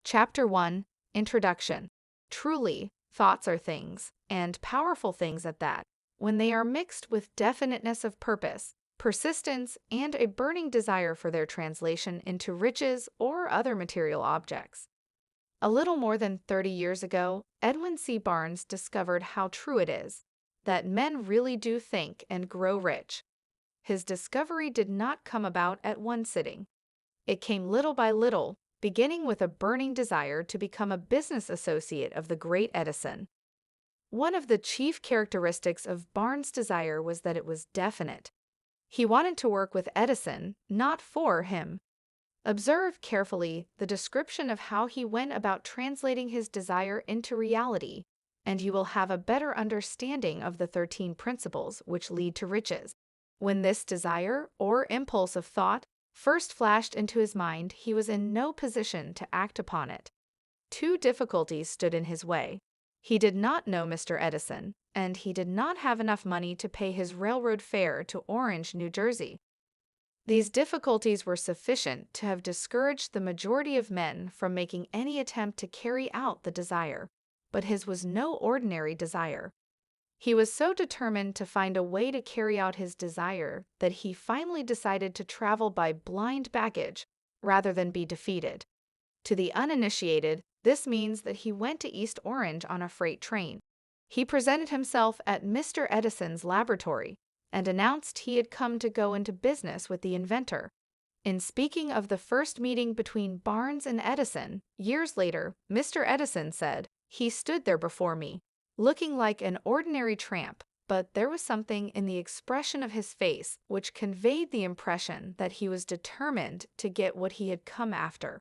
Chapter 1, Introduction. Truly, thoughts are things, and powerful things at that, when they are mixed with definiteness of purpose, persistence, and a burning desire for their translation into riches or other material objects. A little more than 30 years ago, Edwin C. Barnes discovered how true it is that men really do think and grow rich. His discovery did not come about at one sitting. It came little by little, beginning with a burning desire to become a business associate of the great Edison. One of the chief characteristics of Barnes' desire was that it was definite. He wanted to work with Edison, not for him. Observe carefully the description of how he went about translating his desire into reality, and you will have a better understanding of the 13 principles which lead to riches. When this desire, or impulse of thought, first flashed into his mind, he was in no position to act upon it. Two difficulties stood in his way. He did not know Mr. Edison, and he did not have enough money to pay his railroad fare to Orange, New Jersey. These difficulties were sufficient to have discouraged the majority of men from making any attempt to carry out the desire, but his was no ordinary desire. He was so determined to find a way to carry out his desire that he finally decided to travel by blind baggage rather than be defeated. To the uninitiated, this means that he went to East Orange on a freight train. He presented himself at Mr. Edison's laboratory and announced he had come to go into business with the inventor. In speaking of the first meeting between Barnes and Edison, years later, Mr. Edison said, "He stood there before me, looking like an ordinary tramp, but there was something in the expression of his face which conveyed the impression that he was determined to get what he had come after."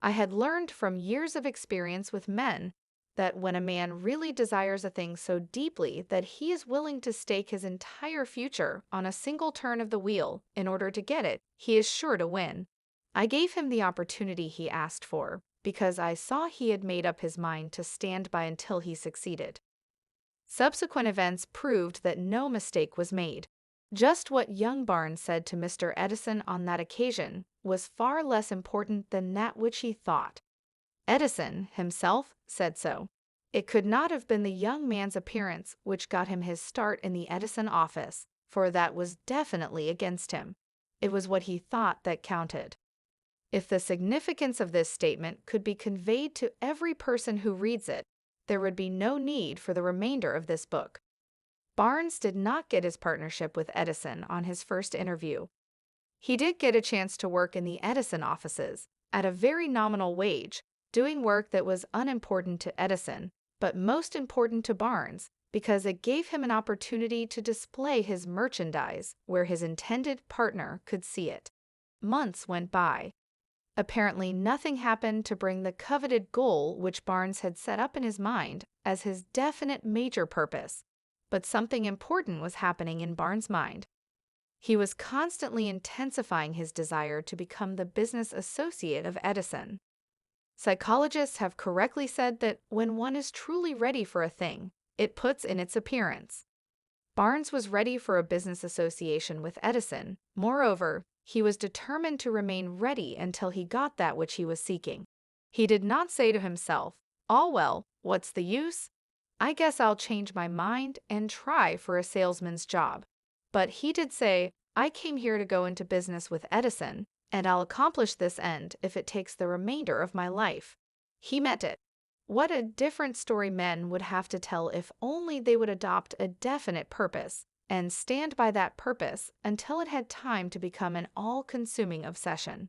I had learned from years of experience with men that when a man really desires a thing so deeply that he is willing to stake his entire future on a single turn of the wheel in order to get it, he is sure to win. I gave him the opportunity he asked for, because I saw he had made up his mind to stand by until he succeeded. Subsequent events proved that no mistake was made. Just what young Barnes said to Mr. Edison on that occasion was far less important than that which he thought. Edison himself said so. It could not have been the young man's appearance which got him his start in the Edison office, for that was definitely against him. It was what he thought that counted. If the significance of this statement could be conveyed to every person who reads it, there would be no need for the remainder of this book. Barnes did not get his partnership with Edison on his first interview. He did get a chance to work in the Edison offices, at a very nominal wage, doing work that was unimportant to Edison, but most important to Barnes, because it gave him an opportunity to display his merchandise where his intended partner could see it. Months went by. Apparently nothing happened to bring the coveted goal which Barnes had set up in his mind as his definite major purpose, but something important was happening in Barnes' mind. He was constantly intensifying his desire to become the business associate of Edison. Psychologists have correctly said that when one is truly ready for a thing, it puts in its appearance. Barnes was ready for a business association with Edison. Moreover, he was determined to remain ready until he got that which he was seeking. He did not say to himself, "All well, what's the use? I guess I'll change my mind and try for a salesman's job." But he did say, "I came here to go into business with Edison, and I'll accomplish this end if it takes the remainder of my life." He meant it. What a different story men would have to tell if only they would adopt a definite purpose and stand by that purpose until it had time to become an all-consuming obsession.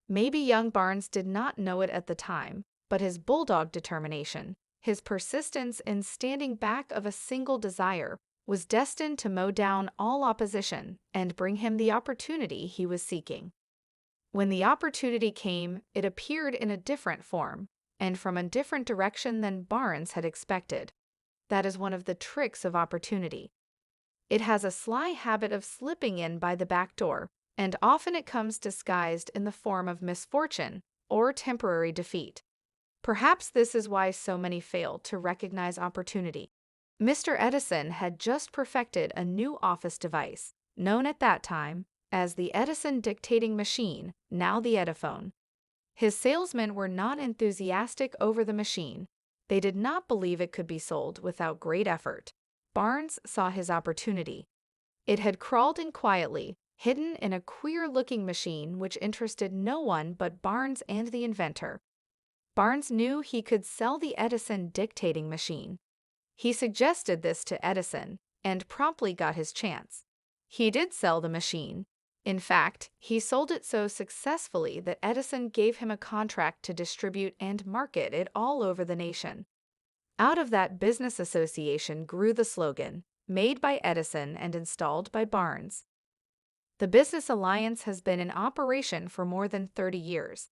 Maybe young Barnes did not know it at the time, but his bulldog determination, his persistence in standing back of a single desire, was destined to mow down all opposition and bring him the opportunity he was seeking. When the opportunity came, it appeared in a different form, and from a different direction than Barnes had expected. That is one of the tricks of opportunity. It has a sly habit of slipping in by the back door, and often it comes disguised in the form of misfortune or temporary defeat. Perhaps this is why so many fail to recognize opportunity. Mr. Edison had just perfected a new office device, known at that time as the Edison dictating machine, now the Ediphone. His salesmen were not enthusiastic over the machine. They did not believe it could be sold without great effort. Barnes saw his opportunity. It had crawled in quietly, hidden in a queer-looking machine which interested no one but Barnes and the inventor. Barnes knew he could sell the Edison dictating machine. He suggested this to Edison, and promptly got his chance. He did sell the machine. In fact, he sold it so successfully that Edison gave him a contract to distribute and market it all over the nation. Out of that business association grew the slogan, "Made by Edison and installed by Barnes." The business alliance has been in operation for more than 30 years.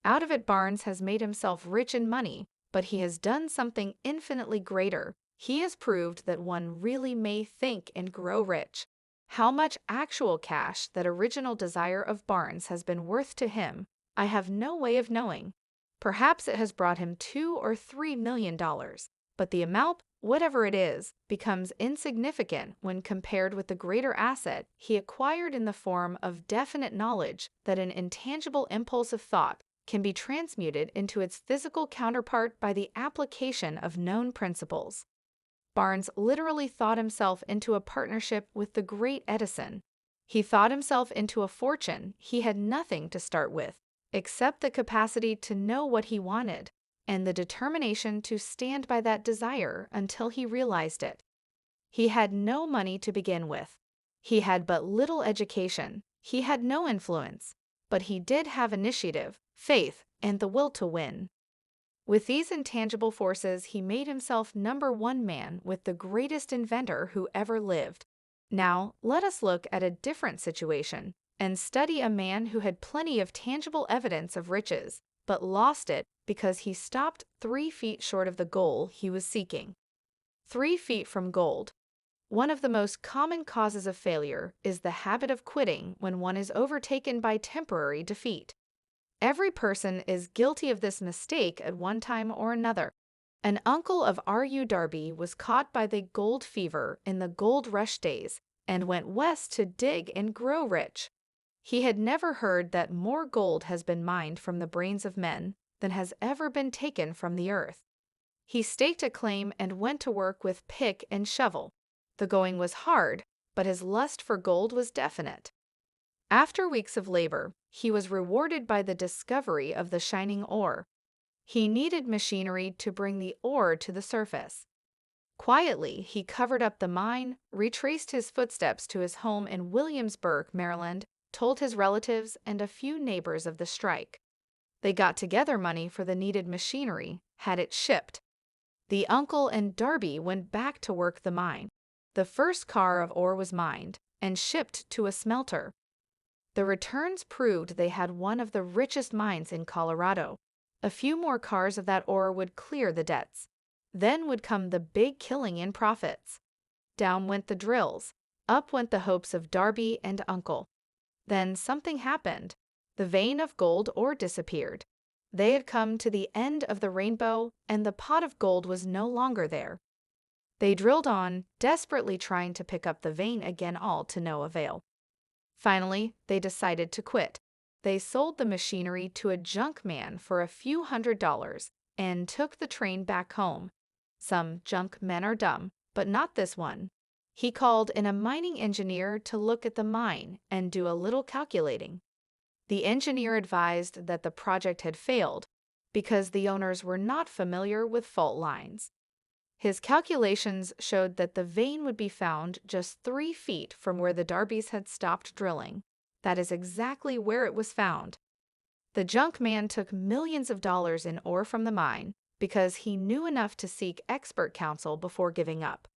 Out of it, Barnes has made himself rich in money, but he has done something infinitely greater. He has proved that one really may think and grow rich. How much actual cash that original desire of Barnes has been worth to him, I have no way of knowing. Perhaps it has brought him $2 or $3 million, but the amount, whatever it is, becomes insignificant when compared with the greater asset he acquired in the form of definite knowledge that an intangible impulse of thought can be transmuted into its physical counterpart by the application of known principles. Barnes literally thought himself into a partnership with the great Edison. He thought himself into a fortune he had nothing to start with, except the capacity to know what he wanted, and the determination to stand by that desire until he realized it. He had no money to begin with. He had but little education. He had no influence, but he did have initiative, faith, and the will to win. With these intangible forces, he made himself #1 man with the greatest inventor who ever lived. Now, let us look at a different situation and study a man who had plenty of tangible evidence of riches, but lost it because he stopped 3 feet short of the goal he was seeking. 3 feet from gold. One of the most common causes of failure is the habit of quitting when one is overtaken by temporary defeat. Every person is guilty of this mistake at one time or another. An uncle of R.U. Darby was caught by the gold fever in the gold rush days and went west to dig and grow rich. He had never heard that more gold has been mined from the brains of men than has ever been taken from the earth. He staked a claim and went to work with pick and shovel. The going was hard, but his lust for gold was definite. After weeks of labor, he was rewarded by the discovery of the shining ore. He needed machinery to bring the ore to the surface. Quietly, he covered up the mine, retraced his footsteps to his home in Williamsburg, Maryland, told his relatives and a few neighbors of the strike. They got together money for the needed machinery, had it shipped. The uncle and Darby went back to work the mine. The first car of ore was mined and shipped to a smelter. The returns proved they had one of the richest mines in Colorado. A few more cars of that ore would clear the debts. Then would come the big killing in profits. Down went the drills. Up went the hopes of Darby and uncle. Then something happened. The vein of gold ore disappeared. They had come to the end of the rainbow, and the pot of gold was no longer there. They drilled on, desperately trying to pick up the vein again, all to no avail. Finally, they decided to quit. They sold the machinery to a junk man for a few $100s and took the train back home. Some junk men are dumb, but not this one. He called in a mining engineer to look at the mine and do a little calculating. The engineer advised that the project had failed because the owners were not familiar with fault lines. His calculations showed that the vein would be found just 3 feet from where the Darbys had stopped drilling. That is exactly where it was found. The junk man took millions of dollars in ore from the mine because he knew enough to seek expert counsel before giving up.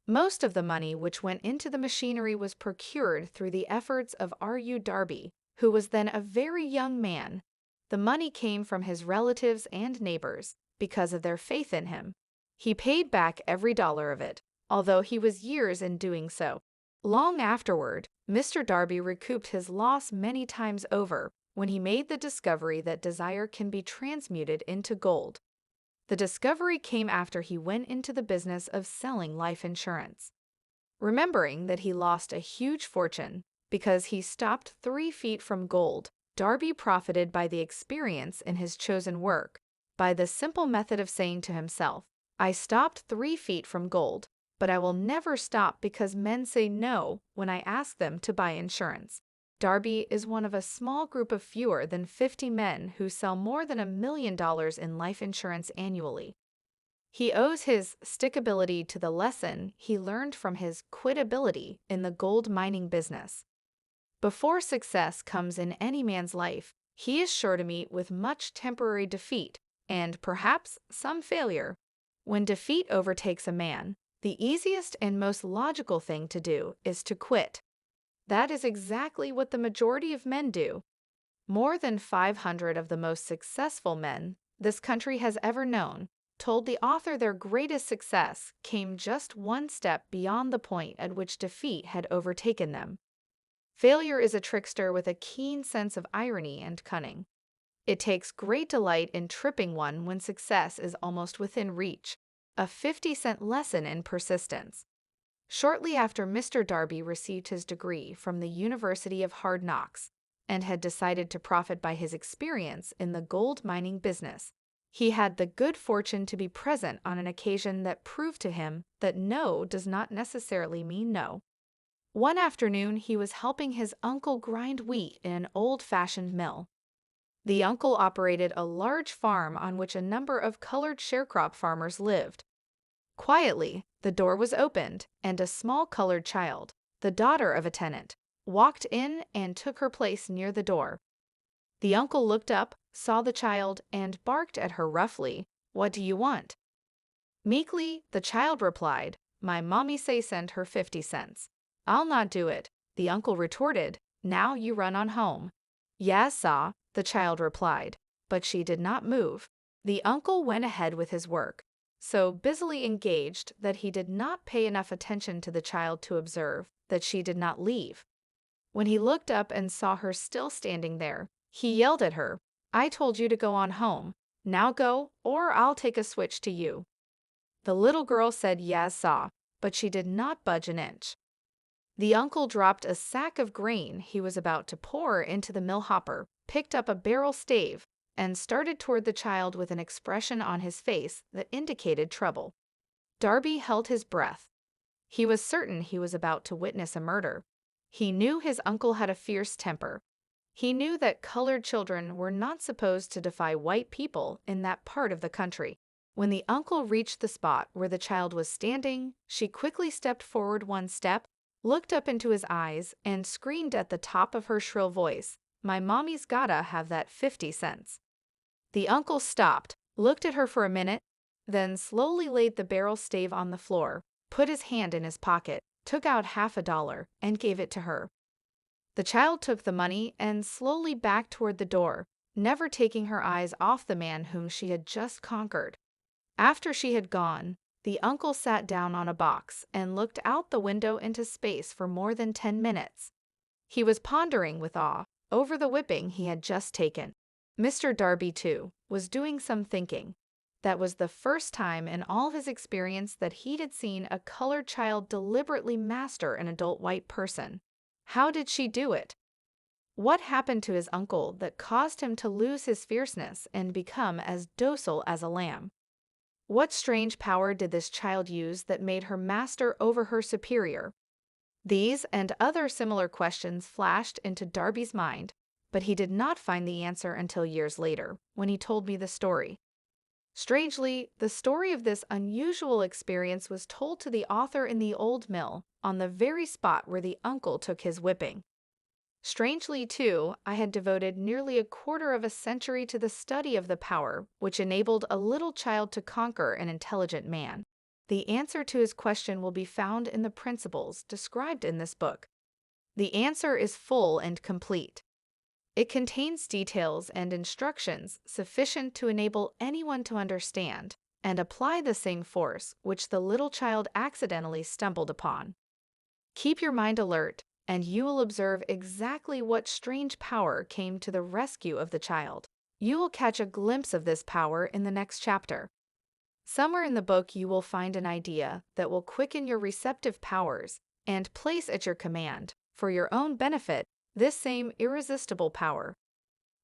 Most of the money which went into the machinery was procured through the efforts of R.U. Darby, who was then a very young man. The money came from his relatives and neighbors because of their faith in him. He paid back every dollar of it, although he was years in doing so. Long afterward, Mr. Darby recouped his loss many times over when he made the discovery that desire can be transmuted into gold. The discovery came after he went into the business of selling life insurance. Remembering that he lost a huge fortune because he stopped 3 feet from gold, Darby profited by the experience in his chosen work, by the simple method of saying to himself, "I stopped 3 feet from gold, but I will never stop because men say no when I ask them to buy insurance." Darby is one of a small group of fewer than 50 men who sell more than $1 million in life insurance annually. He owes his stickability to the lesson he learned from his quitability in the gold mining business. Before success comes in any man's life, he is sure to meet with much temporary defeat and perhaps some failure. When defeat overtakes a man, the easiest and most logical thing to do is to quit. That is exactly what the majority of men do. More than 500 of the most successful men this country has ever known told the author their greatest success came just one step beyond the point at which defeat had overtaken them. Failure is a trickster with a keen sense of irony and cunning. It takes great delight in tripping one when success is almost within reach, a 50-cent lesson in persistence. Shortly after Mr. Darby received his degree from the University of Hard Knocks and had decided to profit by his experience in the gold mining business, he had the good fortune to be present on an occasion that proved to him that no does not necessarily mean no. One afternoon, he was helping his uncle grind wheat in an old-fashioned mill. The uncle operated a large farm on which a number of colored sharecrop farmers lived. Quietly, the door was opened, and a small colored child, the daughter of a tenant, walked in and took her place near the door. The uncle looked up, saw the child, and barked at her roughly, "What do you want?" Meekly, the child replied, "My mommy say send her 50 cents. "I'll not do it," the uncle retorted. "Now you run on home." "Yes, saw," the child replied, but she did not move. The uncle went ahead with his work, so busily engaged that he did not pay enough attention to the child to observe that she did not leave. When he looked up and saw her still standing there, he yelled at her, "I told you to go on home. Now go, or I'll take a switch to you." The little girl said yes, saw, but she did not budge an inch. The uncle dropped a sack of grain he was about to pour into the mill hopper, picked up a barrel stave, and started toward the child with an expression on his face that indicated trouble. Darby held his breath. He was certain he was about to witness a murder. He knew his uncle had a fierce temper. He knew that colored children were not supposed to defy white people in that part of the country. When the uncle reached the spot where the child was standing, she quickly stepped forward one step, looked up into his eyes, and screamed at the top of her shrill voice, "My mommy's gotta have that 50 cents." The uncle stopped, looked at her for a minute, then slowly laid the barrel stave on the floor, put his hand in his pocket, took out $50, and gave it to her. The child took the money and slowly backed toward the door, never taking her eyes off the man whom she had just conquered. After she had gone, the uncle sat down on a box and looked out the window into space for more than 10 minutes. He was pondering with awe over the whipping he had just taken. Mr. Darby, too, was doing some thinking. That was the first time in all his experience that he had seen a colored child deliberately master an adult white person. How did she do it? What happened to his uncle that caused him to lose his fierceness and become as docile as a lamb? What strange power did this child use that made her master over her superior? These and other similar questions flashed into Darby's mind, but he did not find the answer until years later, when he told me the story. Strangely, the story of this unusual experience was told to the author in the old mill, on the very spot where the uncle took his whipping. Strangely, too, I had devoted nearly a quarter of a century to the study of the power which enabled a little child to conquer an intelligent man. The answer to his question will be found in the principles described in this book. The answer is full and complete. It contains details and instructions sufficient to enable anyone to understand and apply the same force which the little child accidentally stumbled upon. Keep your mind alert, and you will observe exactly what strange power came to the rescue of the child. You will catch a glimpse of this power in the next chapter. Somewhere in the book you will find an idea that will quicken your receptive powers and place at your command, for your own benefit, this same irresistible power.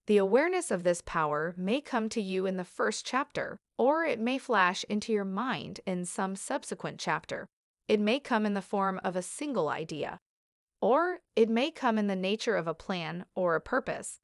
The awareness of this power may come to you in the first chapter, or it may flash into your mind in some subsequent chapter. It may come in the form of a single idea, or it may come in the nature of a plan or a purpose.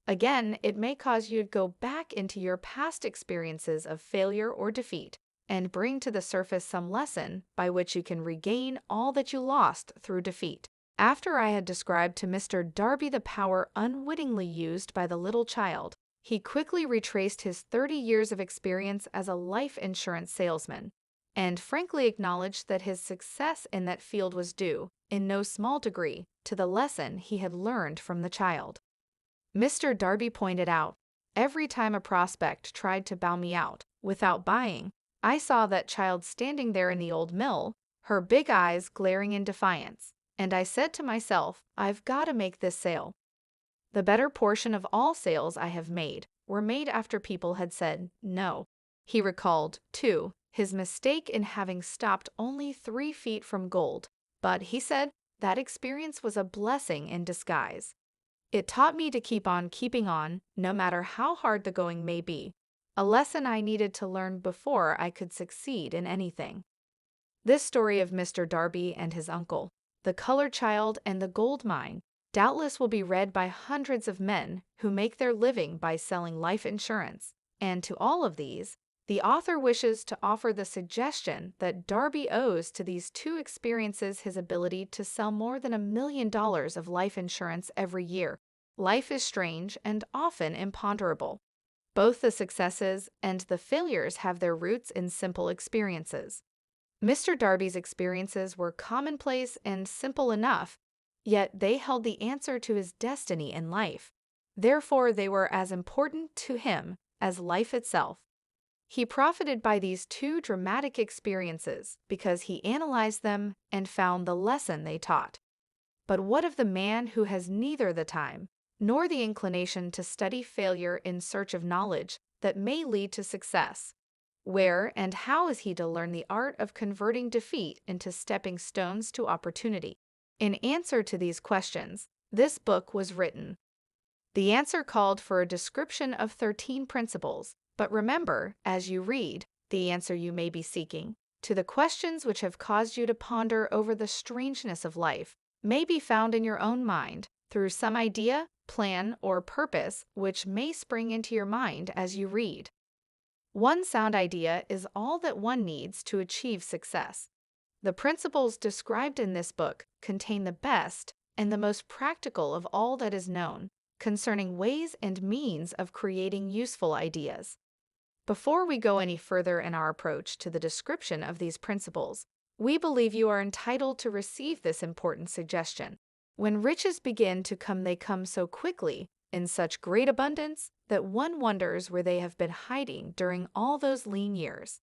Again, it may cause you to go back into your past experiences of failure or defeat and bring to the surface some lesson by which you can regain all that you lost through defeat. After I had described to Mr. Darby the power unwittingly used by the little child, he quickly retraced his 30 years of experience as a life insurance salesman, and frankly acknowledged that his success in that field was due, in no small degree, to the lesson he had learned from the child. Mr. Darby pointed out, every time a prospect tried to bow me out without buying, I saw that child standing there in the old mill, her big eyes glaring in defiance, and I said to myself, I've got to make this sale. The better portion of all sales I have made were made after people had said no. He recalled, too, his mistake in having stopped only 3 feet from gold, but he said that experience was a blessing in disguise. It taught me to keep on keeping on, no matter how hard the going may be, a lesson I needed to learn before I could succeed in anything. This story of Mr. Darby and his uncle, the colored child and the gold mine, doubtless will be read by hundreds of men who make their living by selling life insurance, and to all of these, the author wishes to offer the suggestion that Darby owes to these 2 experiences his ability to sell more than $1 million of life insurance every year. Life is strange and often imponderable. Both the successes and the failures have their roots in simple experiences. Mr. Darby's experiences were commonplace and simple enough, yet they held the answer to his destiny in life. Therefore, they were as important to him as life itself. He profited by these 2 dramatic experiences because he analyzed them and found the lesson they taught. But what of the man who has neither the time nor the inclination to study failure in search of knowledge that may lead to success? Where and how is he to learn the art of converting defeat into stepping stones to opportunity? In answer to these questions, this book was written. The answer called for a description of 13 principles, but remember, as you read, the answer you may be seeking to the questions which have caused you to ponder over the strangeness of life may be found in your own mind through some idea, plan, or purpose which may spring into your mind as you read. One sound idea is all that one needs to achieve success. The principles described in this book contain the best and the most practical of all that is known concerning ways and means of creating useful ideas. Before we go any further in our approach to the description of these principles, we believe you are entitled to receive this important suggestion. When riches begin to come, they come so quickly, in such great abundance, that one wonders where they have been hiding during all those lean years.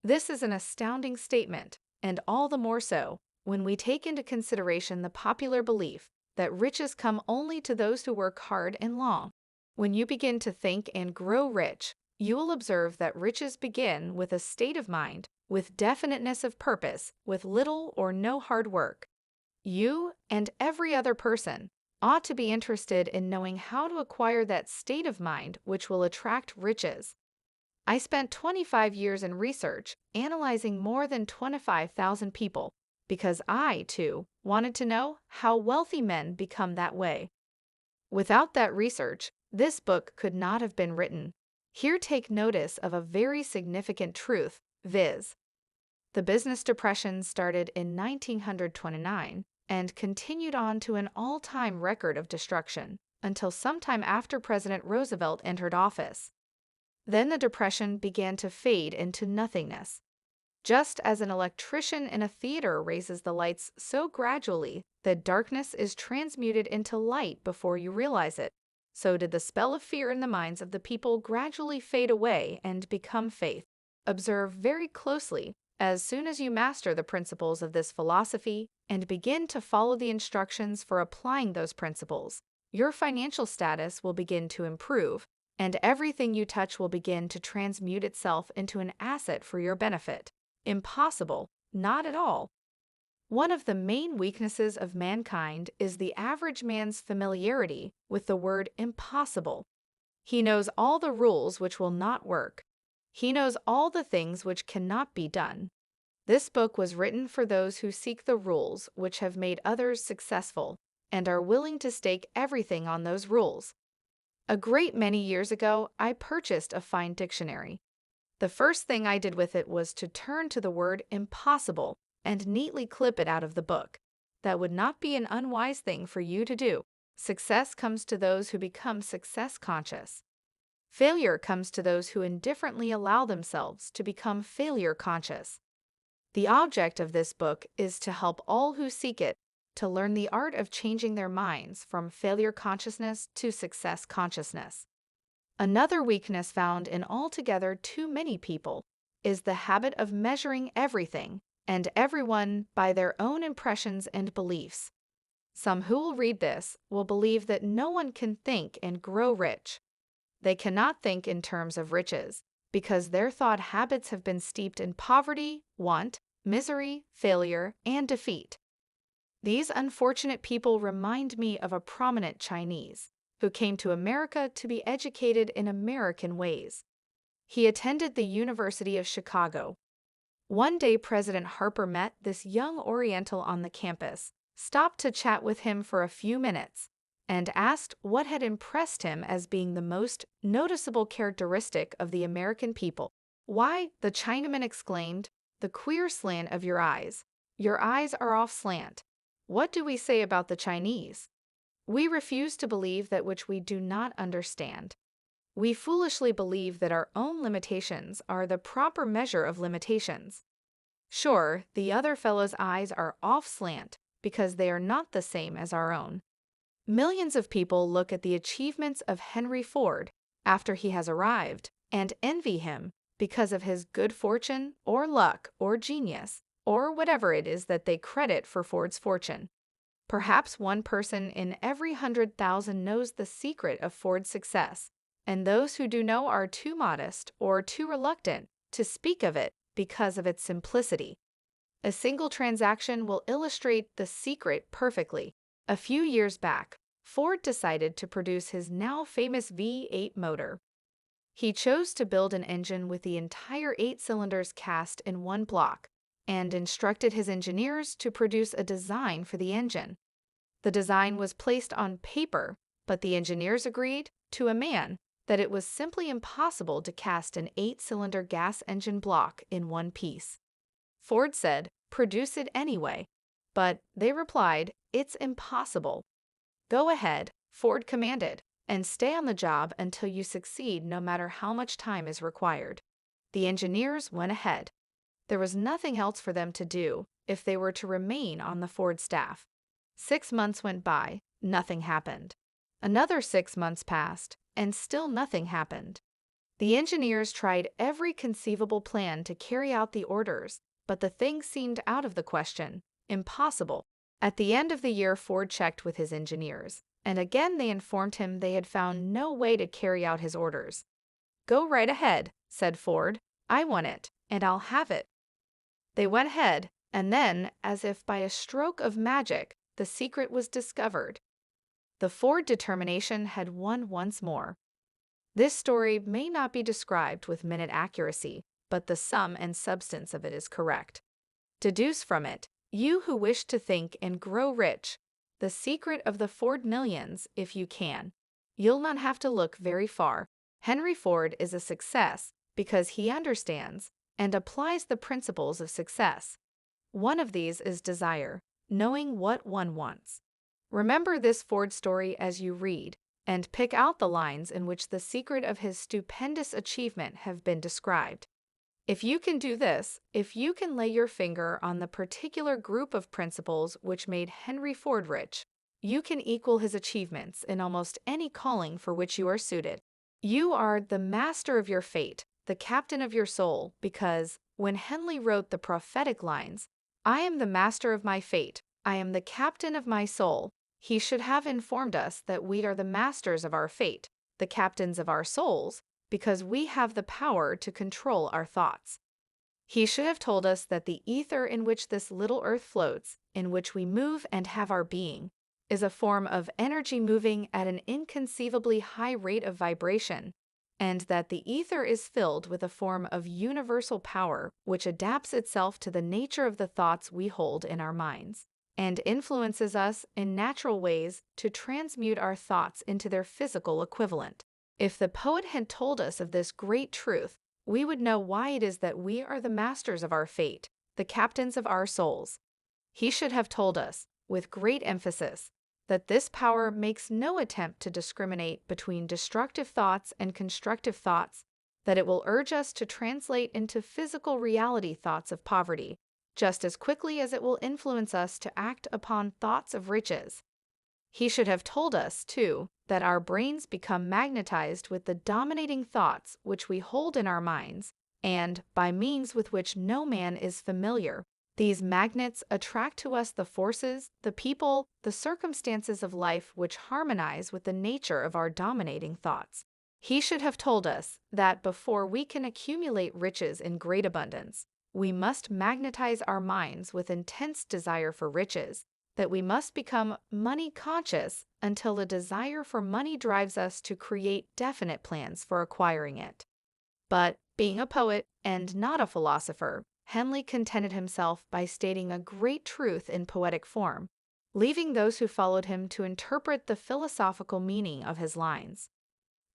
This is an astounding statement, and all the more so when we take into consideration the popular belief that riches come only to those who work hard and long. When you begin to think and grow rich, you will observe that riches begin with a state of mind, with definiteness of purpose, with little or no hard work. You and every other person ought to be interested in knowing how to acquire that state of mind which will attract riches. I spent 25 years in research, analyzing more than 25,000 people, because I, too, wanted to know how wealthy men become that way. Without that research, this book could not have been written. Here take notice of a very significant truth, viz. The business depression started in 1929 and continued on to an all-time record of destruction until sometime after President Roosevelt entered office. Then the depression began to fade into nothingness. Just as an electrician in a theater raises the lights so gradually that darkness is transmuted into light before you realize it, so did the spell of fear in the minds of the people gradually fade away and become faith. Observe very closely. As soon as you master the principles of this philosophy and begin to follow the instructions for applying those principles, your financial status will begin to improve, and everything you touch will begin to transmute itself into an asset for your benefit. Impossible? Not at all. One of the main weaknesses of mankind is the average man's familiarity with the word impossible. He knows all the rules which will not work. He knows all the things which cannot be done. This book was written for those who seek the rules which have made others successful and are willing to stake everything on those rules. A great many years ago, I purchased a fine dictionary. The first thing I did with it was to turn to the word impossible and neatly clip it out of the book. That would not be an unwise thing for you to do. Success comes to those who become success conscious. Failure comes to those who indifferently allow themselves to become failure conscious. The object of this book is to help all who seek it to learn the art of changing their minds from failure consciousness to success consciousness. Another weakness found in altogether too many people is the habit of measuring everything and everyone by their own impressions and beliefs. Some who will read this will believe that no one can think and grow rich. They cannot think in terms of riches because their thought habits have been steeped in poverty, want, misery, failure, and defeat. These unfortunate people remind me of a prominent Chinese who came to America to be educated in American ways. He attended the University of Chicago. One day, President Harper met this young Oriental on the campus, stopped to chat with him for a few minutes, and asked what had impressed him as being the most noticeable characteristic of the American people. "Why," the Chinaman exclaimed, "the queer slant of your eyes. Your eyes are off slant. What do we say about the Chinese? We refuse to believe that which we do not understand. We foolishly believe that our own limitations are the proper measure of limitations. Sure, the other fellow's eyes are off slant because they are not the same as our own." Millions of people look at the achievements of Henry Ford after he has arrived and envy him because of his good fortune or luck or genius or whatever it is that they credit for Ford's fortune. Perhaps one person in every 100,000 knows the secret of Ford's success, and those who do know are too modest or too reluctant to speak of it because of its simplicity. A single transaction will illustrate the secret perfectly. A few years back, Ford decided to produce his now famous V8 motor. He chose to build an engine with the entire 8 cylinders cast in one block and instructed his engineers to produce a design for the engine. The design was placed on paper, but the engineers agreed, to a man, that it was simply impossible to cast an 8-cylinder gas engine block in one piece. Ford said, "Produce it anyway." But they replied, "It's impossible." "Go ahead," Ford commanded, "and stay on the job until you succeed no matter how much time is required." The engineers went ahead. There was nothing else for them to do if they were to remain on the Ford staff. 6 months went by, nothing happened. Another 6 months passed, and still nothing happened. The engineers tried every conceivable plan to carry out the orders, but the thing seemed out of the question, impossible. At the end of the year, Ford checked with his engineers, and again they informed him they had found no way to carry out his orders. "Go right ahead," said Ford. "I want it, and I'll have it." They went ahead, and then, as if by a stroke of magic, the secret was discovered. The Ford determination had won once more. This story may not be described with minute accuracy, but the sum and substance of it is correct. Deduce from it, you who wish to think and grow rich, the secret of the Ford millions if you can. You'll not have to look very far. Henry Ford is a success because he understands and applies the principles of success. One of these is desire, knowing what one wants. Remember this Ford story as you read, and pick out the lines in which the secret of his stupendous achievement have been described. If you can do this, if you can lay your finger on the particular group of principles which made Henry Ford rich, you can equal his achievements in almost any calling for which you are suited. You are the master of your fate, the captain of your soul, because, when Henley wrote the prophetic lines, "I am the master of my fate, I am the captain of my soul," he should have informed us that we are the masters of our fate, the captains of our souls, because we have the power to control our thoughts. He should have told us that the ether in which this little earth floats, in which we move and have our being, is a form of energy moving at an inconceivably high rate of vibration, and that the ether is filled with a form of universal power which adapts itself to the nature of the thoughts we hold in our minds, and influences us in natural ways to transmute our thoughts into their physical equivalent. If the poet had told us of this great truth, we would know why it is that we are the masters of our fate, the captains of our souls. He should have told us, with great emphasis, that this power makes no attempt to discriminate between destructive thoughts and constructive thoughts, that it will urge us to translate into physical reality thoughts of poverty, just as quickly as it will influence us to act upon thoughts of riches. He should have told us, too, that our brains become magnetized with the dominating thoughts which we hold in our minds, and, by means with which no man is familiar, these magnets attract to us the forces, the people, the circumstances of life which harmonize with the nature of our dominating thoughts. He should have told us that before we can accumulate riches in great abundance, we must magnetize our minds with intense desire for riches, that we must become money conscious until the desire for money drives us to create definite plans for acquiring it. But, being a poet and not a philosopher, Henley contented himself by stating a great truth in poetic form, leaving those who followed him to interpret the philosophical meaning of his lines.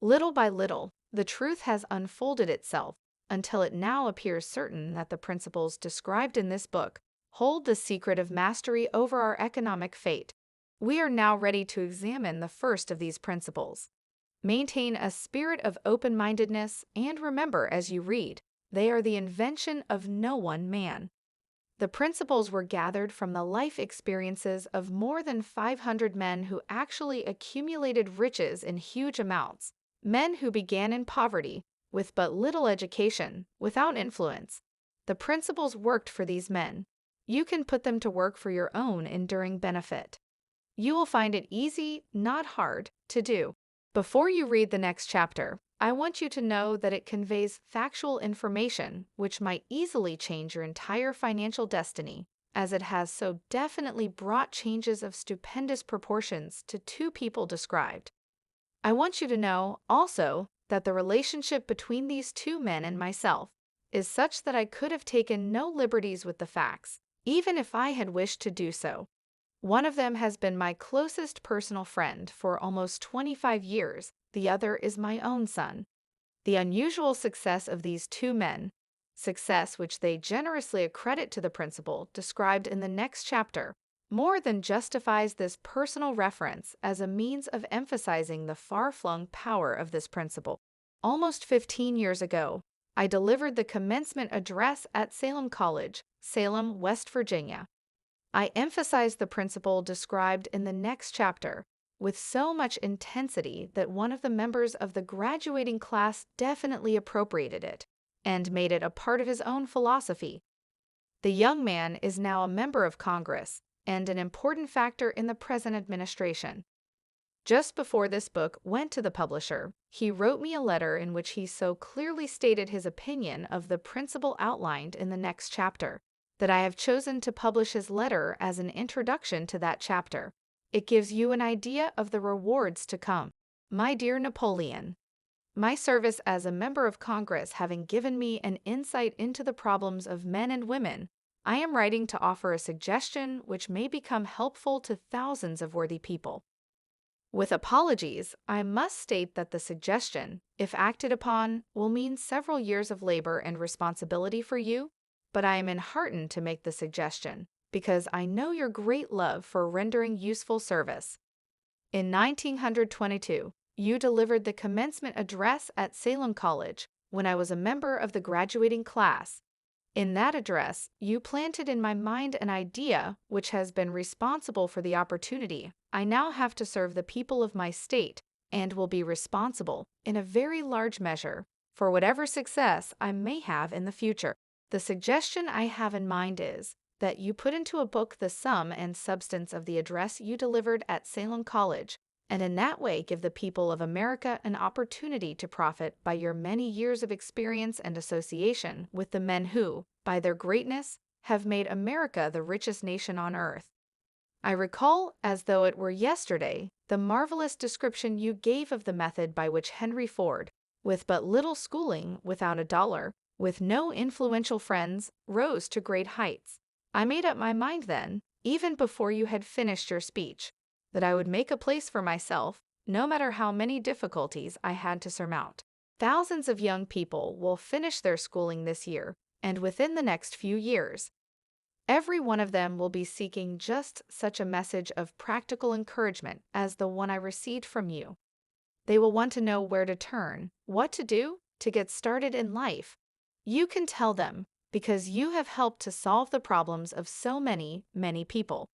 Little by little, the truth has unfolded itself until it now appears certain that the principles described in this book hold the secret of mastery over our economic fate. We are now ready to examine the first of these principles. Maintain a spirit of open-mindedness and remember as you read, they are the invention of no one man. The principles were gathered from the life experiences of more than 500 men who actually accumulated riches in huge amounts, men who began in poverty, with but little education, without influence. The principles worked for these men. You can put them to work for your own enduring benefit. You will find it easy, not hard, to do. Before you read the next chapter, I want you to know that it conveys factual information which might easily change your entire financial destiny, as it has so definitely brought changes of stupendous proportions to two people described. I want you to know, also, that the relationship between these two men and myself is such that I could have taken no liberties with the facts, even if I had wished to do so. One of them has been my closest personal friend for almost 25 years, the other is my own son. The unusual success of these two men, success which they generously accredit to the principle described in the next chapter, more than justifies this personal reference as a means of emphasizing the far-flung power of this principle. Almost 15 years ago, I delivered the commencement address at Salem College, Salem, West Virginia. I emphasized the principle described in the next chapter with so much intensity that one of the members of the graduating class definitely appropriated it and made it a part of his own philosophy. The young man is now a member of Congress and an important factor in the present administration. Just before this book went to the publisher, he wrote me a letter in which he so clearly stated his opinion of the principle outlined in the next chapter, that I have chosen to publish his letter as an introduction to that chapter. It gives you an idea of the rewards to come. My dear Napoleon, my service as a member of Congress having given me an insight into the problems of men and women, I am writing to offer a suggestion which may become helpful to thousands of worthy people. With apologies, I must state that the suggestion, if acted upon, will mean several years of labor and responsibility for you, but I am enheartened to make the suggestion, because I know your great love for rendering useful service. In 1922, you delivered the commencement address at Salem College when I was a member of the graduating class. In that address, you planted in my mind an idea which has been responsible for the opportunity I now have to serve the people of my state and will be responsible, in a very large measure, for whatever success I may have in the future. The suggestion I have in mind is that you put into a book the sum and substance of the address you delivered at Salem College, and in that way give the people of America an opportunity to profit by your many years of experience and association with the men who, by their greatness, have made America the richest nation on earth. I recall, as though it were yesterday, the marvelous description you gave of the method by which Henry Ford, with but little schooling, without a dollar, with no influential friends, rose to great heights. I made up my mind then, even before you had finished your speech, that I would make a place for myself, no matter how many difficulties I had to surmount. Thousands of young people will finish their schooling this year, and within the next few years. Every one of them will be seeking just such a message of practical encouragement as the one I received from you. They will want to know where to turn, what to do, to get started in life. You can tell them, because you have helped to solve the problems of so many, many people.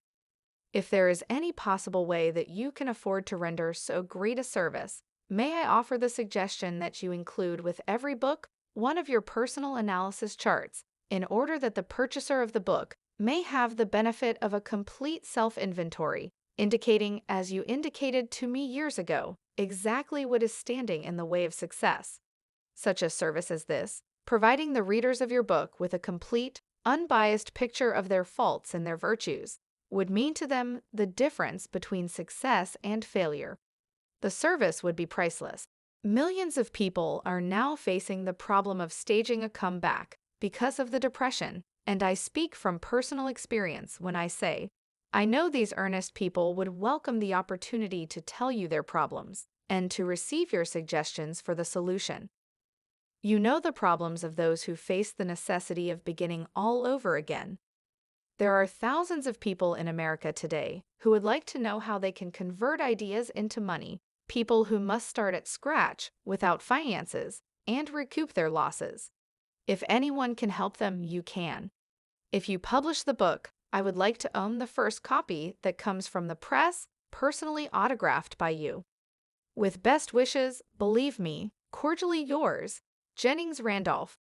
If there is any possible way that you can afford to render so great a service, may I offer the suggestion that you include with every book one of your personal analysis charts, in order that the purchaser of the book may have the benefit of a complete self-inventory, indicating, as you indicated to me years ago, exactly what is standing in the way of success. Such a service as this, providing the readers of your book with a complete, unbiased picture of their faults and their virtues, would mean to them the difference between success and failure. The service would be priceless. Millions of people are now facing the problem of staging a comeback because of the Depression, and I speak from personal experience when I say, I know these earnest people would welcome the opportunity to tell you their problems and to receive your suggestions for the solution. You know the problems of those who face the necessity of beginning all over again. There are thousands of people in America today who would like to know how they can convert ideas into money, people who must start at scratch without finances and recoup their losses. If anyone can help them, you can. If you publish the book, I would like to own the first copy that comes from the press, personally autographed by you. With best wishes, believe me, cordially yours, Jennings Randolph,